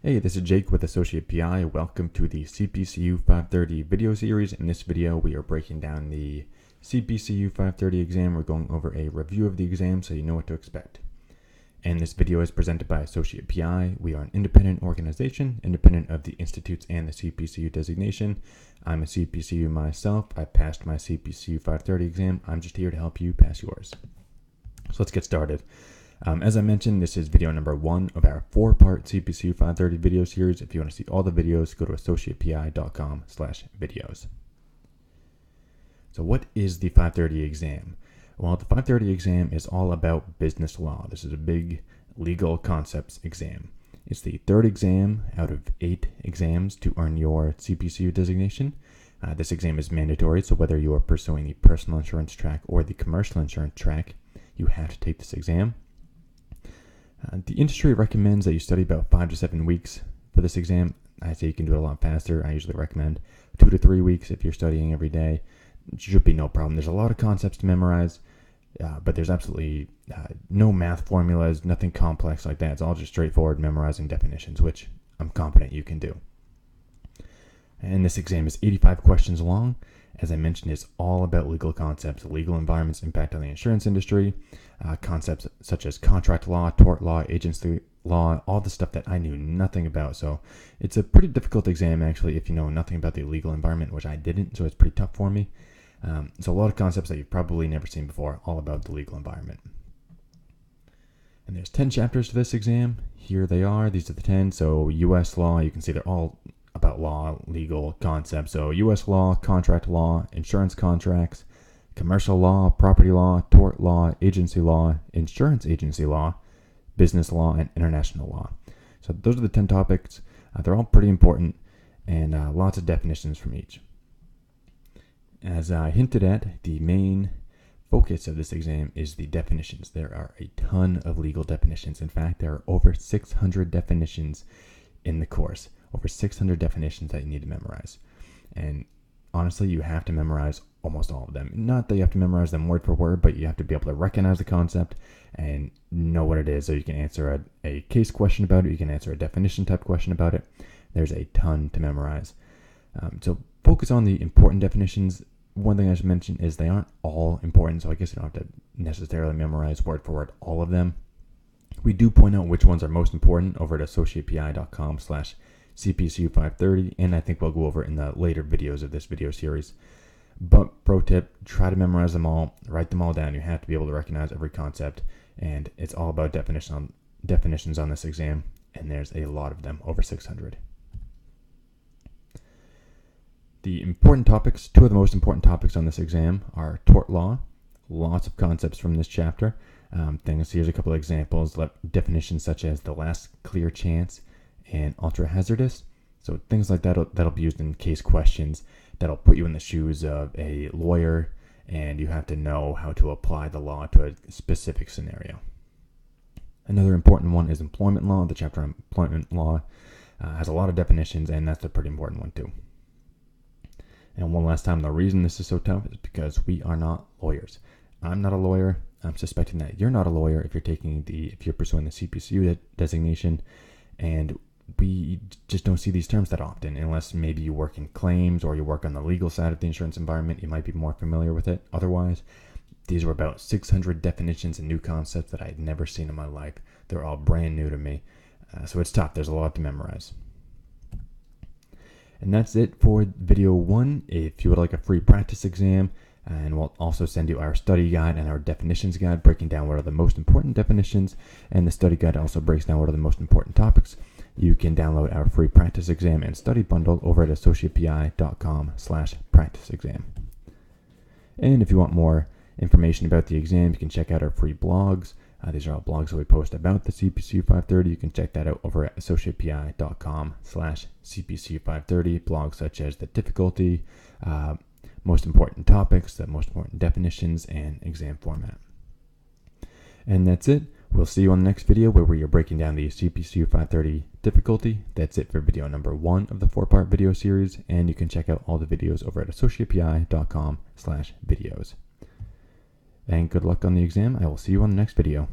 Hey, this is Jake with Associate PI. Welcome to the CPCU 530 video series. In this video, we are breaking down the CPCU 530 exam. We're going over a review of the exam so you know what to expect. And this video is presented by Associate PI. We are an independent organization, independent of the institutes and the CPCU designation. I'm a CPCU myself. I passed my CPCU 530 exam. I'm just here to help you pass yours. So let's get started. As I mentioned, this is video number 1 of our 4-part CPCU 530 video series. If you want to see all the videos, go to AssociatePI.com/videos. So what is the 530 exam? Well, the 530 exam is all about business law. This is a big legal concepts exam. It's the 3rd exam out of 8 exams to earn your CPCU designation. This exam is mandatory, so whether you are pursuing the personal insurance track or the commercial insurance track, you have to take this exam. The industry recommends that you study about 5 to 7 weeks for this exam. I say you can do it a lot faster. I usually recommend 2 to 3 weeks if you're studying every day. It should be no problem. There's a lot of concepts to memorize, but there's absolutely no math formulas, nothing complex like that. It's all just straightforward memorizing definitions, which I'm confident you can do. And this exam is 85 questions long. As I mentioned, it's all about legal concepts, legal environment's impact on the insurance industry, concepts such as contract law, tort law, agency law, all the stuff that I knew nothing about. So it's a pretty difficult exam, actually, if you know nothing about the legal environment, which I didn't, so it's pretty tough for me. So a lot of concepts that you've probably never seen before, all about the legal environment. And there's 10 chapters to this exam. Here they are. These are the 10. So U.S. law, you can see they're all about law, legal concepts. So U.S. law, contract law, insurance contracts, commercial law, property law, tort law, agency law, insurance agency law, business law, and international law. So those are the 10 topics. They're all pretty important, and lots of definitions from each. As I hinted at, the main focus of this exam is the definitions. There are a ton of legal definitions. In fact, there are over 600 definitions in the course. Over 600 definitions that you need to memorize. And honestly, you have to memorize almost all of them. Not that you have to memorize them word for word, but you have to be able to recognize the concept and know what it is. So you can answer a case question about it. You can answer a definition type question about it. There's a ton to memorize. So focus on the important definitions. One thing I should mention is they aren't all important. So I guess you don't have to necessarily memorize word for word all of them. We do point out which ones are most important over at AssociatePI.com/CPCU 530, and I think we'll go over it in the later videos of this video series. But pro tip, try to memorize them all, write them all down. You have to be able to recognize every concept, and it's all about definitions on this exam, and there's a lot of them, over 600. The important topics, 2 of the most important topics on this exam are tort law, lots of concepts from this chapter. Here's a couple of examples, definitions such as the last clear chance and ultra hazardous. So things like that'll be used in case questions. That'll put you in the shoes of a lawyer, and you have to know how to apply the law to a specific scenario. Another important one is employment law. The chapter on employment law has a lot of definitions, and that's a pretty important one too. And one last time, the reason this is so tough is because we are not lawyers. I'm not a lawyer. I'm suspecting that you're not a lawyer if you're pursuing the CPCU designation, and we just don't see these terms that often unless maybe you work in claims or you work on the legal side of the insurance environment. You might be more familiar with it. Otherwise, these were about 600 definitions and new concepts that I had never seen in my life. They're all brand new to me, so it's tough. There's a lot to memorize. And that's it for video 1. If you would like a free practice exam, and we'll also send you our study guide and our definitions guide, breaking down what are the most important definitions, and the study guide also breaks down what are the most important topics. You can download our free practice exam and study bundle over at AssociatePI.com/practice exam. And if you want more information about the exam, you can check out our free blogs. These are all blogs that we post about the CPCU 530. You can check that out over at AssociatePI.com/CPCU 530. Blogs such as the difficulty, most important topics, the most important definitions, and exam format. And that's it. We'll see you on the next video where we are breaking down the CPCU 530 difficulty. That's it for video number 1 of the 4-part video series, and you can check out all the videos over at AssociatePI.com/videos. And good luck on the exam. I will see you on the next video.